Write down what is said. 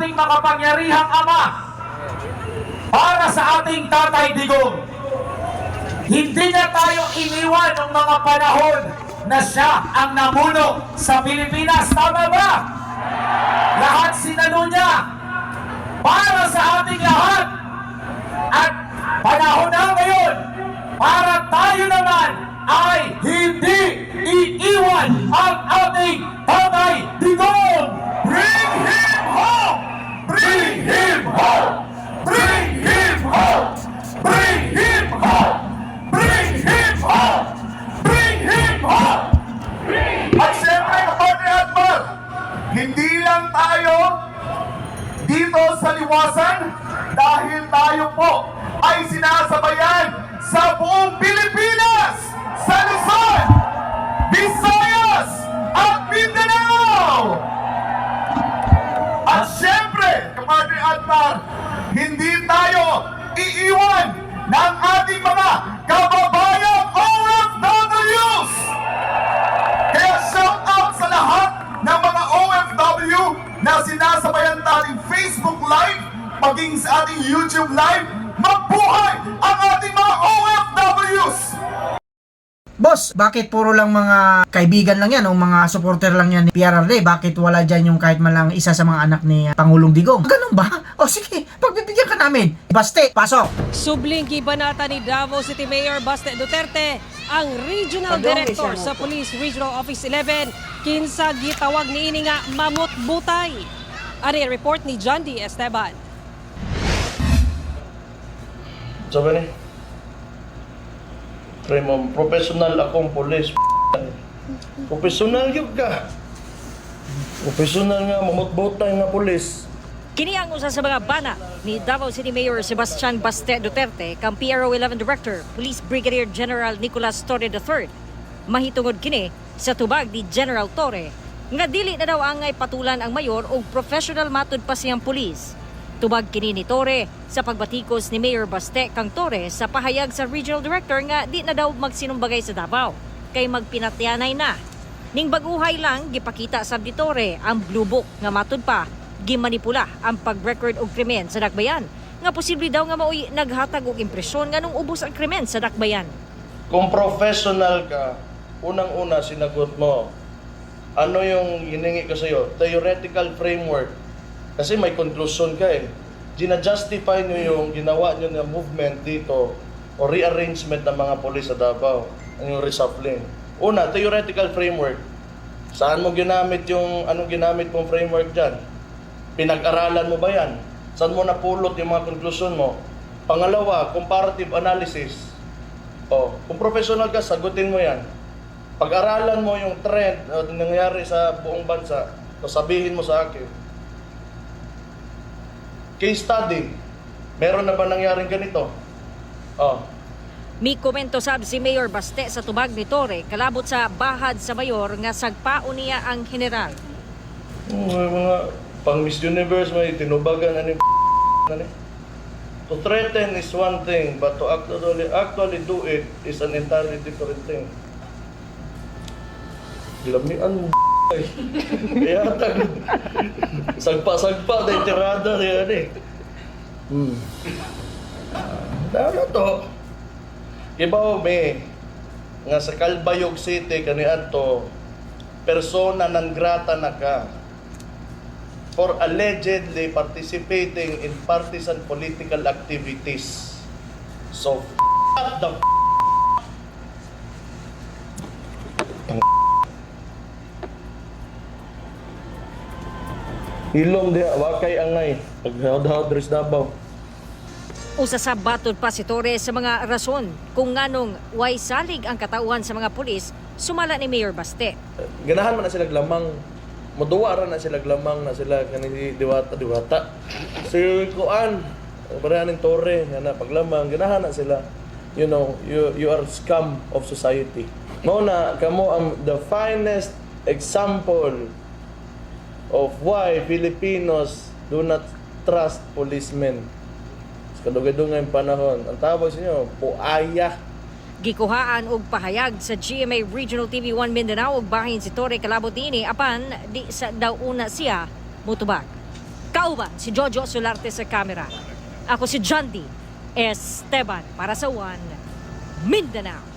ating makapangyarihang Ama, para sa ating Tatay Digong. Hindi na tayo iniwan ng mga panahon na siya ang namuno sa Pilipinas. Tama ba? Lahat sinalo niya para sa ating lahat. At panahon na ngayon para tayo naman ay hindi iiwan ang ating Tatay Digong. Bring him home! Bring him home! Bring him home! Bring him home! Bring him home! Bring him home! At siyempre, Kapatid Admar, hindi lang tayo dito sa liwasan dahil tayo po ay sinasabayan sa buong Pilipinas, sa Luzon, Visayas, at Mindanao. At siyempre, Kapatid Admar, hindi tayo iiwan ng ating mga kababayang OFWs. Kaya shout out sa lahat ng mga OFW na sinasabayan nating Facebook Live, maging sa ating YouTube Live. Mabuhay ang ating mga OFWs! Boss, bakit puro lang mga kaibigan lang yan o mga supporter lang yan ni PRRD? Bakit wala dyan yung kahit malang isa sa mga anak ni Pangulong Digong? Ganun ba? O sige, pagbibigyan ka namin. Baste, pasok! Subling gibanata ni Davao City Mayor Baste Duterte ang Regional Director sa Police Regional Office 11 kinsa gitawag niini nga mamut butay. Ari report ni John D. Esteban. Sabi ni, Raymond, professional akong polis. Professional yun ka. Professional nga, mamutbutay nga polis. Kini ang usa sa mga bana ni Davao City Mayor Sebastian Baste Duterte kang PRO 11 Director Police Brigadier General Nicolas Torre III. Mahitungod kini sa tubag ni General Torre nga dili na daw angay patulan ang mayor og professional matud pa siyang pulis. Tubag kini ni Torre sa pagbatikos ni Mayor Baste kang Torre sa pahayag sa Regional Director nga di na daw magsinumbagay sa Davao kay magpinatyanay na. Ning baguhay lang gipakita sa ni Torre ang blue book nga matud pa gimanipula ang pag-record og krimen sa Dakbayan nga posible daw nga maoy naghatag og impresyon nga nung ubos ang krimen sa Dakbayan. Kung professional ka, unang-una sinagot mo, ano yung hiningi ko sa'yo? Theoretical framework. Kasi may conclusion ka eh. Gina-justify nyo yung ginawa nyo na movement dito o rearrangement ng mga polis sa Davao, yung reshuffling. Una, theoretical framework. Saan mo ginamit yung, anong ginamit mong framework dyan? Pinag-aralan mo ba yan? Saan mo napulot yung mga conclusion mo? Pangalawa, comparative analysis. O, kung professional ka, sagutin mo yan. Pag-aralan mo yung trend na nangyayari sa buong bansa, so sabihin mo sa akin, case study, meron na ba nangyaring ganito? Oh. Mi komento sab si Mayor Baste sa tubag ni Torre kalabot sa bahad sa mayor nga sagpao niya ang general. Mga pang Miss Universe may tinubagan ano yung to threaten is one thing, but to actually do it is an entirely different thing. Lamian mo kaya sagpa-sagpa na tirada yan eh. Ano to? Ibaw me nga sa Calbayog City kaniadto to persona non grata na ka for allegedly participating in partisan political activities. So the ilom diha wakay angay pagdaw dres Davao. Usa sa batod pa si Torre sa mga rason kung nganong way salig ang katauhan sa mga pulis sumala ni Mayor Baste. Ganahan man na sila lamang moduwa ra na sila lamang na sila kanhi diwata. So kuan baraning Torre nga paglamang ganahan na sila. You know, you are scum of society. Mao na kamo ang the finest example of why Filipinos do not trust policemen. Sa kadugay-dugay panahon, ang tawag sa inyo, puaya. Gikuhaan og pahayag sa GMA Regional TV 1 Mindanao og bahin si Torre kalabot niini apan di sa daw una siya mutubag. Kauban si Jojo Solarte sa kamera. Ako si John D. Esteban para sa One Mindanao.